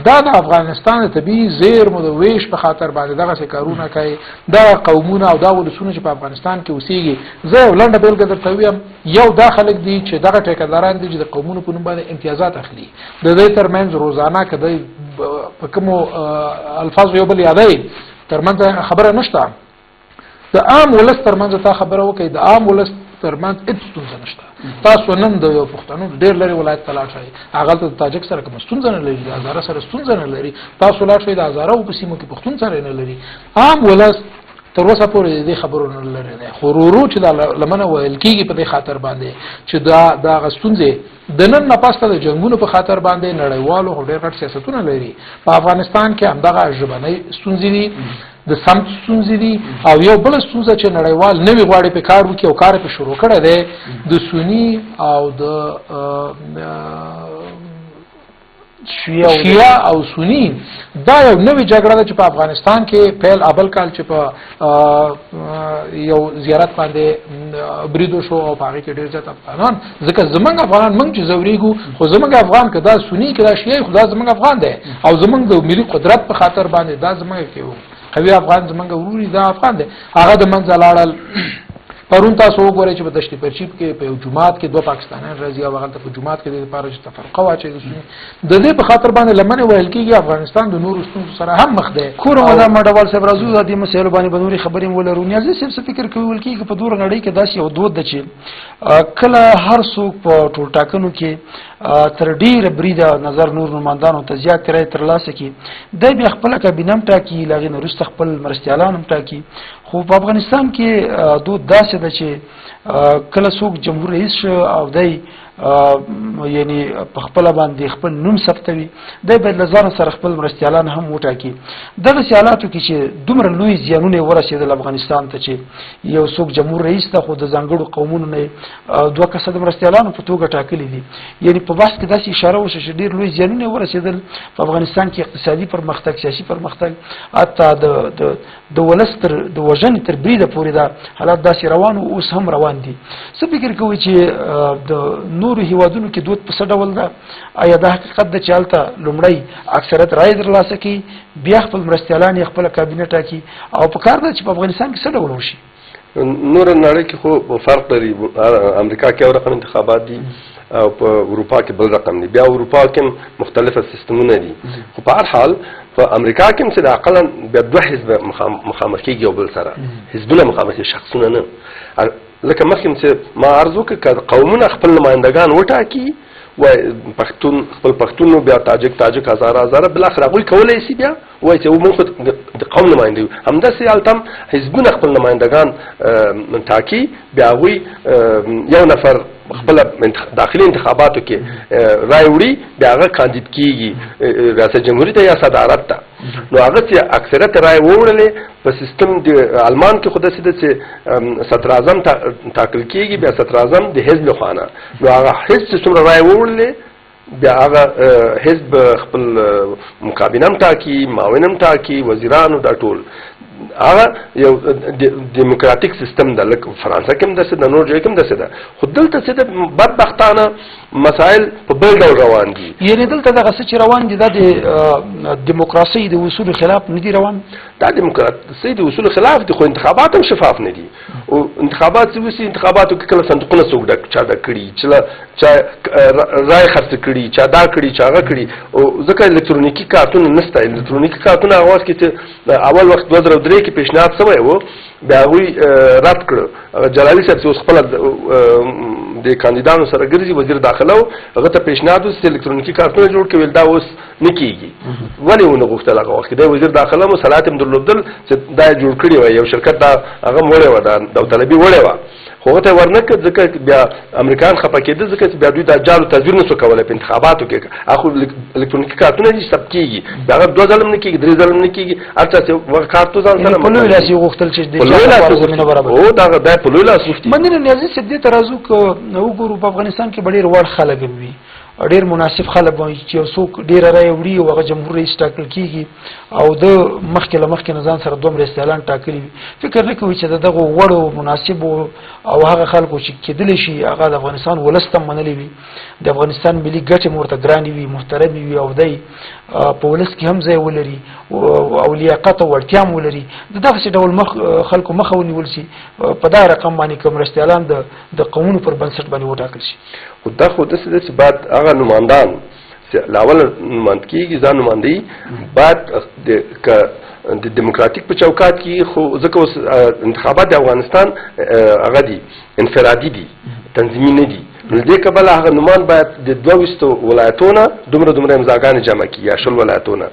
Speaker 3: دا د افغانستان زیر مو د ویش په خاطر باندې دغه کارونه کوي دا قومونه او دا ولسونه چې په افغانستان کې اوسېږي زه ولنډه بیلګه درته وایم یو داخلك دي چې دغه ټیکداران دي چې د قومونو په نوم باندې امتیازات اخلي د دې ترمنځ روزانه کدی په کوم الفاظ یو بل یادای ترمنځ خبره نشته د عام ولس ترمنځ تا خبره وکي د عام ولس ترمنځ هیڅ ستونزه نشته تاسو نن د یو پښتنو ډېر لري ولایت تلاش شي هغه ته تاجک سره کوم ستونزه نه لري د هزاره سره ستونزه نه لري تاسو لا شي د هزاره او په سیمو کې پښتون سره نه لري عام ولس تر اوسه پورې دې خبرو نه لري نه خو ورو چې دا لمنه ویل کېږي په دې خاطر باندې چې دا غستونځې د نن نه پاسته د جنگونو په خاطر باندې نړیوالو ډېر غټ سیاستونه لري په افغانستان کې همدغه ژبنۍ ستونزې دي د سمت ستونزې دي او یو بل ستونزه چې نړیوال نوی غواړي په کار وکړي او کار په شروع کړی دی د سنی او د شیعه او سنی دا یو نوې جګړه ده چې په افغانستان کې پیل اول کال چې په یو زیارت باندې بریدو شو او هغه کې ډېر زیات افغانان ځکه زمونږ افغانان موږ چې زوريګو خو زمونږ افغان کدا سنی کدا شیعه خدا زمونږ افغان دی او زمونږ د ملي قدرت په خاطر باندې دا زمونږ کې قوي افغان زمونږ وروري دا افغان دی هغه د منځ لاړل پرون تاسو وګورئ چې په دشت پرچیپ کې په جمعات کې دوه پاکستانیان راځي او هغه په جمعات کې د لپاره چې تفرقه واچي د دې په خاطر باندې لمنه ویل کېږي افغانستان د نورو ستونزو سره هم مخ دی
Speaker 1: کور ودا مډوال صاحب راځو د دې مسایلو باندې بنوري خبرې ولرو نیازي صاحب څه فکر کوي ول کېږي په دور غړي کې داسې یو دود ده چې کله هر څوک په ټول ټاکنو کې تر ډیره بریده نظر نور نمائندانو ته زیات رای ترلاسه کی د بیا خپل کابینه ټاکی لاغې نورست خپل مرستيالان ټاکی خو په افغانستان کې دود داسې ده چې کله څوک جمهور رئیس او دای یعنی په خپل باندې خپل نوم ثبتوي د بدل ځان سره خپل مرستيالان هم وټاکي دغه سیالاتو کې چې دومره لوی زیانونه ورسېدل افغانستان ته چې یو څوک جمهور رئیس ته خو د ځانګړو قومونو نه دوه کسه مرستيالان په توګه ټاکلي دي یعنی په بحث کې داسې اشاره وشي چې ډیر لوی زیانونه ورسېدل په افغانستان کې اقتصادي پرمختګ سیاسي پرمختګ حتی د ولستر د وژنې تر بریده پورې دا حالات داسې روان او اوس هم روان دي څه فکر کوي چې د نور هیوادونو کې دود په څه ډول ده آیا دا حقیقت ده چې هلته لومړی اکثریت رای ترلاسه کوي بیا خپل مرستیالان یې خپله کابینه ټاکي او په کار ده چې په افغانستان کې څه ډول وشي
Speaker 2: نور نړۍ کې خو فرق لري امریکا کې یو رقم انتخابات دي او په اروپا کې بل رقم دي بیا اروپا کې مختلفه سیستمونه دي خو په هر حال په امریکا کې مثلا اقلا بیا دوه حزب مخامخ کېږي یو بل سره حزبونه مخامخ شخصونه نه لکه مخکې چې ما عرض وکړ که قومونه خپل نمایندګان وټاکي وای پښتون خپل پښتون نو بیا تاجک هزاره بل اخر هغوی کولی شي بیا وای چې موږ د قوم نماینده یو همداسې هلته حزبونه خپل نمایندګان ټاکي بیا هغوی یو نفر خپل داخلي انتخاباتو کې رای وړي بیا هغه کاندید کېږي ریاست جمهوري ته یا صدارت ته نو هغه چې اکثریت رای ووړلې په سیستم د آلمان کې خو داسې ده چې صدر اعظم ټاکل کېږي بیا صدر اعظم د حزب لخوا نه نو هغه حزب چې څومره رای ووړلې بیا هغه حزب خپل مکابینه هم ټاکي معاون هم ټاکي وزیرانو دا ټول هغه یو دیموکراتیک سیستم ده لکه فرانسه کې هم داسې ده نور ځای کې هم داسې ده خو دلته څه ده بدبختانه مسایل په بل ډول روان دي
Speaker 1: یعنې دلته دغه څه چې روان دي دا د دیموکراسۍ د اصولو خلاف نه دي روان
Speaker 2: دا دیموکراسۍ د اصولو خلاف دي خو انتخابات هم شفاف نه دي او انتخابات چې وسي انتخاباتو کې کله صندوقونه څوک چا ډک کړي چا رای خرڅ کړي چا دا کړي چا هغه کړي او ځکه الکترونیکي کارتونه نشته الکترونیکي کارتونه هغه وخت کې اول وخت 2003 کې پیشنهاد شوی و بیا هغوی رد کړ جلالي صاحب چې اوس خپله د کاندیدانو سره ګرځي وزیر داخله و هغه ته پیشنهاد و چې الکترونیکي کارتونه جوړ کړي ویل دا اوس نه کېږي ولې ونه غوښتل هغه وخت کې دی وزیر داخله مو صلاحیت هم درلودل چې دا یې جوړ کړي وای یو شرکت دا هغه هم وړې وه دا داوطلبي وړې وه خو هغه ته یې ورنه کړ ځکه بیا امریکان خفه کېده ځکه چې بیا دوی دا جار و تزویر نه شو کولی په انتخاباتو کې هغه خو الکترونیکي کارتونه دي ثبت کېږي بیا هغه 2 ځله هم نه کېږي 3 ځله هم نه کېږي هر چا چې کارت تو ځان سره
Speaker 1: په لوی لاس یې غوښتل چې د زمینه برابر
Speaker 2: او دا په لوی لاس غوښتي
Speaker 1: مننه نیازي صاحب دې ته راځو که وګورو په افغانستان کې ډېر وړ خلک وي ډېر مناسب خلک وي چې یو څوک ډېره رایه وړي او هغه جمهور رئیس ټاکل کېږي او د مخکې له مخکې نه ځان سره دوه مرستیالان ټاکلي وي فکر نه کوي چې د دغو وړو مناسبو او هغه خلکو چې کېدلی شي هغه د افغانستان ولس ته منلی وي د افغانستان ملي ګټې هم ورته ګرانې وي محترمې وي او دی په ولس کې هم ځای ولري او لیاقت او وړتیا هم ولري د دغسې ډول خلکو مخه ونیول شي په دا رقم باندې که مرستیالان د قومونو پر بنسټ باندې وټاکل شي
Speaker 2: خو دا خو داسې ده چې باید هغه نمایندان چې لاول نماند کېږي ځان نمایندهي باید د دیموکراتیک په چوکات کې خو ځکه اوس انتخابات د افغانستان هغه دي انفرادي دي تنظیمي نه دي نو دې کبله هغه نمایند باید د 22 ولایتونه دومره امضاګانې جمع کړي یا 20 ولایتونه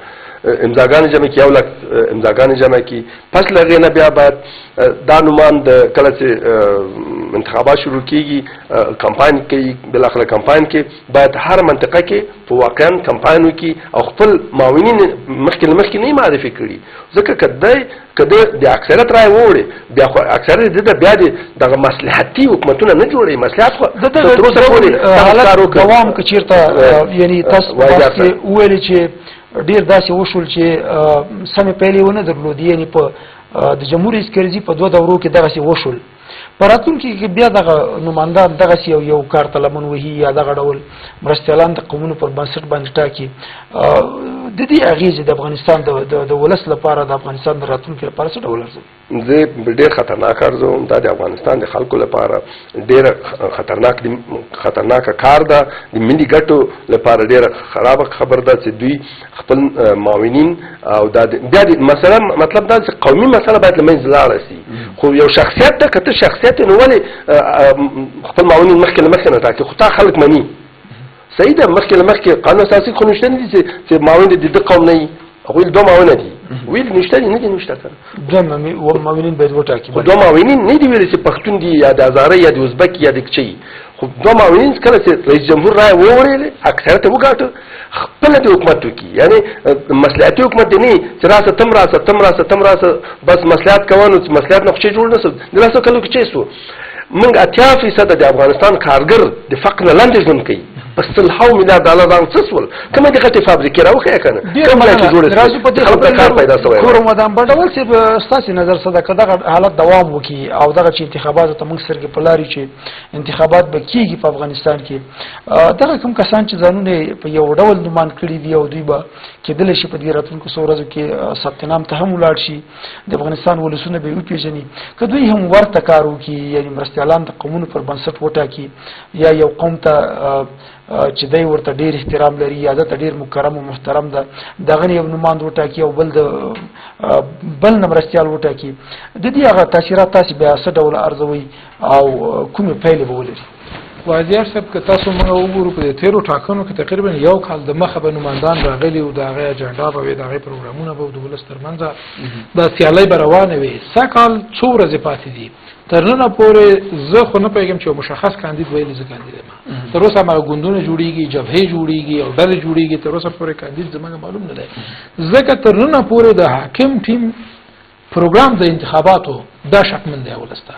Speaker 2: امضاګانې جمع کړي 1 لک امضاګانې جمع کړي پس له هغې نه بیا باید دا نومان د کله چې انتخابات شروع کیږي کمپاین کوي بالاخره کمپاین کې باید هر منطقه کې په واقعا کمپاین وکړي او خپل معاونین مخکې له مخکې نه معرفي کړي ځکه کده د اکثریت رای ووړي بیا خو اکثریت د بیا دغه مصلحتي حکومتونه نه جوړوي مصلحت خو د تر اوسه پورې
Speaker 1: دوام که چېرته یعنی تاسو وویلې چې ډېر داسې وشول چې سمې پیلې ونه درلودې یعنې په د جمهور رئیس کرزي په 2 دورو کې دغسې وشول په راتلونکي کې بیا دغه نمایندان دغسې یو کار ته لمن وهي یا دغه ډول مرستیالان د قومونو پر بنسټ باندې ټاکي د دې اغېزې د افغانستان د ولس لپاره د افغانستان د راتلونکي لپاره څه ډول ارزوي
Speaker 2: زه ډېر خطرناک ارزوم دا د افغانستان د خلکو لپاره ډېر خطرناک کار ده د ملي ګټو لپاره ډېره خرابه خبر ده چې دوی خپل معاونین او دا بیا مثلا مطلب دا چې قومي مسله باید له منځه لاړه شي خو یو شخصیت ته که ته شخصیت نو ولې خپل معاونین مخکې له مخکې نه ټاکي خو تا خلک مني صحیح ده مخکې له مخکې قانون اساسي خو نشته نه دي چې معاون د دې قوم نه وي هغوی 2 معاونه دي ویل نشته دي نه دي نشته کنه
Speaker 1: 2 معاونین باید وټاکي
Speaker 2: 2 معاونین نه دي ویل چې پښتون دي یا د هزاره یا د ازبک یا د کچي خو 2 معاونین کله چې رئیس جمهور رای ووړل اکثریت وګاټو خپل د حکومت وکي یعنی مصلحتي حکومت نه چې راسه تم راسه بس مصلحت کوونو چې مصلحت نه خو جوړ نه سو د راسه کلو کې چي سو موږ 80% د افغانستان کارګر د فقر نه لاندې ژوند کوي بس $100 مليار ران څه سول کومه د غټي فابریکې راوخه کنه کومه چې جوړه
Speaker 1: راځو په دې کار پیدا شوی کوم مدام بډول چې ستاسو نظر څه ده کده حالت دوام وکي او دغه چې انتخابات ته موږ سرګ پلاري چې انتخابات به کیږي په افغانستان کې دغه کوم کسان چې ځانونه په یو ډول نومان کړی دی او دوی به کېدل شي په دې راتلونکو ورځو کې ثبت نام ته هم ولاړ شي د افغانستان ولسونه به وپیژني که دوی هم ورته کار وکړي یعنی مرستیالان د قومونو پر بنسټ وټاکي یا یو قوم ته چې دای ورته ډیر احترام لري یا د ډیر مکرم او محترم ده دغه یو نماند وټاکي او بل نمرستیال وټاکي د دې هغه تاثیرات تاسو بیا څه ډول ارزوي او کومې پایلې به ولري
Speaker 3: وازیار صاحب که تاسو موږ وګورو په تیرو ټاکنو کې تقریبا 1 کال د مخه به نمایندان راغلي او د هغه اجنډا به د هغه پروګرامونه به د ولس ترمنځ د سیالۍ به روانه وي سکهال څو ورځې پاتې دي تر نن پورې زه خو نه پیغام چې مشخص کاندید ویل زه کاندید ما تر اوسه ما ګوندونه جوړیږي جبهه جوړیږي او ډلې جوړیږي تر اوسه پورې کاندید زموږ معلوم نه دی ځکه تر نن پورې د حاکم ټیم پروګرام د انتخاباتو دا شکمن دی ولسته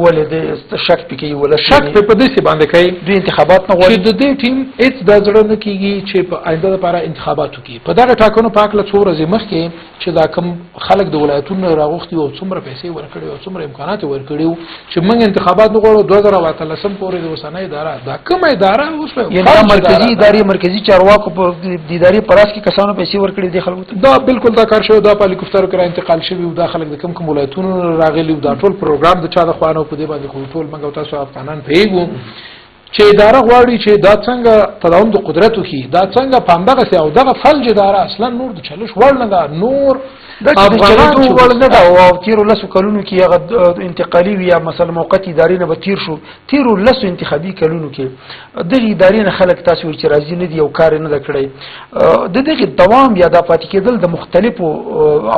Speaker 1: ولې د شک پکې ولا
Speaker 3: شک په دې باندې کوي
Speaker 1: د انتخابات نه غواړي
Speaker 3: چې د دې ټیم هیڅ د ځړ نه کیږي چې په آینده لپاره انتخابات وکړي په دغه ټاکنو پاک له څو ورځې مخکې چې دا کم خلک د ولایتونو راغوښتي او څومره پیسې ورکړي او څومره امکانات ورکړي چې موږ انتخابات نه غواړو 2013 پورې د وسنۍ اداره دا کومه اداره اوس
Speaker 1: یعنی مرکزی چارواکو په دیداري پراس کې کسانو پیسې ورکړي دي خلکو
Speaker 3: دا بالکل دا کار شوی دا په هلیکوپټر کې انتقال شوی او دا خلک د کم ولایتونو راغلي او دا ټول پروګرام د چا د خوانو په دې باندې ټول موږ تاسو افغانان پیګو چې اداره غواړي چې دا څنګه تداوم د قدرت وکړي دا څنګه پاندغه سي او دغه فلج اداره اصلا نور د چلش وړ نه ده نور
Speaker 1: افغانان وړ نه ده او تیر لسو کلونو کې هغه انتقالي یا مثلا موقتی ادارې نه به تیر شو تیر لسو انتخابي کلونو کې دغه ادارې نه خلک تاسو چې راځي نه دي او کار نه کړی د دغه دوام یا د پاتې کېدل د مختلفو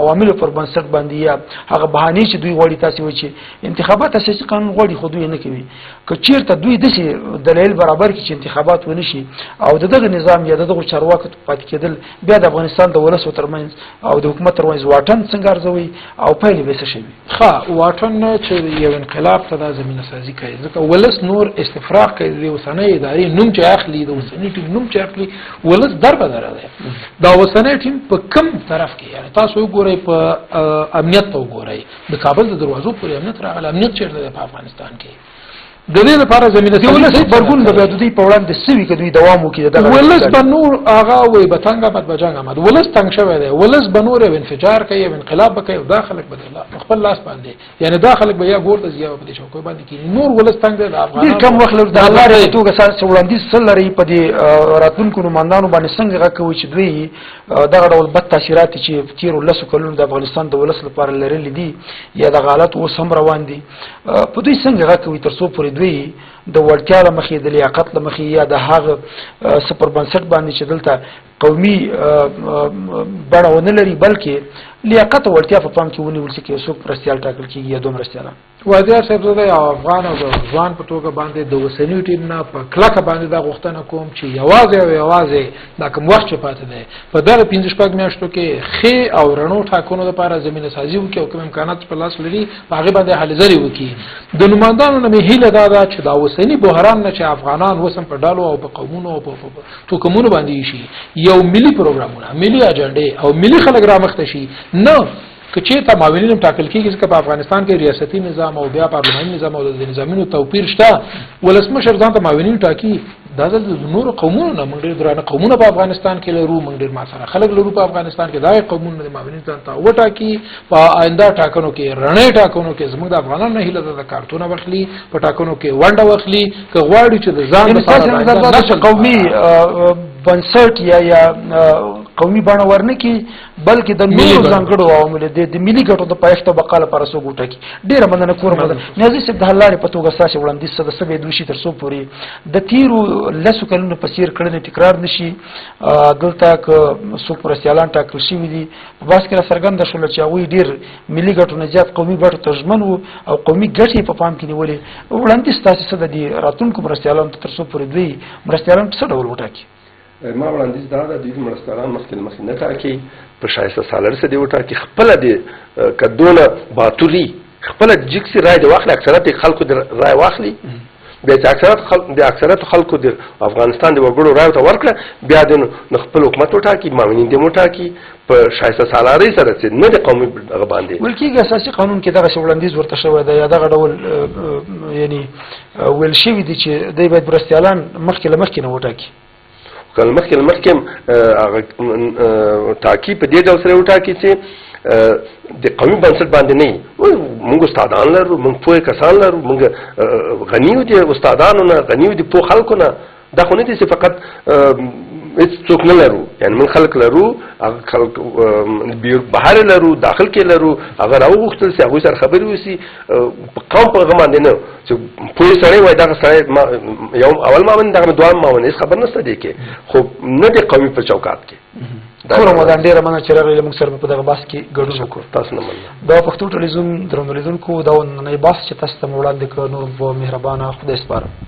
Speaker 1: عواملو پر بنسټ باندې یا هغه بهانه چې دوی غواړي تاسو چې انتخابات اساسي قانون غواړي خو دوی نه کوي که چیرته دوی دغه دلیل برابر کې چې انتخابات ونشي او دغه نظام یا دغه چارواکو پاتې کېدل بیا د افغانستان د ولس ترمنځ او د حکومت ترمنځ واټن څنګه ارزوي او پایلې به څه شي
Speaker 3: ښه واټن چې یو انقلاب ته د زمينه سازي کوي ځکه ولس نور استفراغ کوي د وسنۍ ادارې نوم چې اخلي د وسنۍ ټیم نوم چې اخلي ولس دربدر دی دا وسنۍ ټیم په کم طرف کې یعنی تاسو وګورئ په امنیت ته وګورئ د کابل د دروازو پورې امنیت راغلی امنیت چیرته دی په افغانستان کې د دې لپاره زمينه
Speaker 1: سازي ولس برګون د دوی په وړاندې سوي کدوې دوام وکړي
Speaker 3: دغه ولس بنور اغا وي بتنګه بد بجنګ امد ولس تنګ شوی دی ولس بنور انفجار کوي انقلاب کوي داخلك بدله خپل لاس باندې یعنی داخلك به یا ګور د زیاو په دې شوکو باندې کې نور ولس تنګ دی د افغانانو
Speaker 1: کم وخت د الله رې توګه سره وړاندې سلري په دې راتلونکو نمائندانو باندې څنګه کوي چې دوی دغه ډول بد تاثیرات چې تیر لسو کلونو د افغانستان د ولس لپاره لرلې دي یا د غالط او سم روان دي په دې څنګه کوي تر څو پورې دوی د ورتیا لمخې د لیاقت لمخې یا د هغه سپر بنسټ باندې چې دلته قومي بڼه ونه لري بلکې لیاقت او وړتیا په پام کې ونیول شي چې څوک مرستیال ټاکل کېږي یا دوه مرستیالان.
Speaker 3: وزیر صاحب زه د افغان او د ځوان په توګه باندې د اوسني ټیم نه په کلکه باندې دا غوښتنه کوم چې یوازې دا کوم وخت چې پاتې دی په دغه 15 میاشتو کې ښې او رڼو ټاکنو لپاره زمینه سازي وکړي او کوم امکانات په لاس لري په هغې باندې هلې ځلې وکړي. د نمایندانو نه مې هیله دا ده چې دا اوسني بحران نه چې افغانان اوس هم په ډلو او په قومونو او په توکمونو باندې شي یو ملي پروګرامونه ملي اجنډې او ملي خلک رامخته شي نه که چېرته معاونین هم ټاکل کېږي ځکه په افغانستان کې ریاستي نظام او بیا پارلماني نظام او د نظامونو توپیر شته ولسمشر ځان ته معاونین ټاکي دا د نورو قومونو نه موږ ډېر درانه قومونه په افغانستان کې لرو موږ ډېر ما سره خلک لرو په افغانستان کې دا قومونه د معاونین ځان ته وټاکي په آینده ټاکنو کې رڼې ټاکنو کې زموږ د افغانانو نه هیله ده د کارتونه واخلي په ټاکنو کې ونډه واخلي که غواړي چې د ځان
Speaker 1: لپاره قومي بنسټ یا قومي بڼه ورنکي بلکې د نورو ځانګړو عواملو د ملي ګټو د پایښت او بقا لپاره څوک وټاکي. ډېره مننه کوم نیازي صاحب د حل لارې په توګه ستاسې وړاندیز څه د څه باید وشي تر څو پورې د تېرو 10 کلونو په څېر کړنې تکرار نه شي. دلته که څوک مرستیالان ټاکل شوي دي په بحث کې راڅرګنده شوله چې هغوی ډېر ملي ګټو نه زیات قومي ګټو ته ژمن وو او قومي ګټې په پام کې نیولې. وړاندیز ستاسې څه د دې راتلونکو مرستیالانو ته تر څو پورې دوی مرستیالان په څه ډول وټاکي؟
Speaker 2: ما وړاندیز دا ده دوی مرستیالان مخکې نه ټاکي په شایسته سالر سره دی وټاکي خپله د که دونه باتوري خپله جګسي رای د واخلي اکثرت خلکو د رای واخلي بیا چې د اکثرت خلکو د افغانستان د وګړو رای ته ورکړه بیا د خپل حکومت وټاکي معاونین دې وټاکي په شایسته سالارۍ سره چې نه د قومي هغه باندې
Speaker 1: ویل کېږي اساسي قانون کې دغسې وړاندیز ورته شوی دی یا دغه ډول یعنې ویل شوي دي چې دوی باید مرستیالان مخکې له مخکې نه وټاکي.
Speaker 2: کله مخکې هغه ټاکي په دې ډول سره وټاکي چې د قومي بنسټ باندې نه وي موږ استادان لرو موږ پوه کسان لرو موږ غني یو دي استادانو نه غني یو دي پوه خلکو نه دا خو نه دي چې فقط هیڅ څوک نه لرو یعنې موږ خلک لرو هغه خلک بهر لرو داخل کې لرو هغه راوغوښتل چې هغوی سره خبرې وشي په قوم په هغه باندې نه چې پوه سړی وایي دغه سړی یو اول معاون دغه دویم معاون هېڅ خبر نشته دی کې خو نه د قومي په چوکات کې.
Speaker 1: ټول رمضان ډېره مننه چې راغلئ موږ سره په دغه بحث کې ګډون وکړو.
Speaker 2: تاسو نه مننه.
Speaker 1: دا پښتو ټلویزیون درنو لیدونکو دا نننۍ بحث چې تاسو ته مې وړاندې کړ نور په مهربانه خدای سپارم.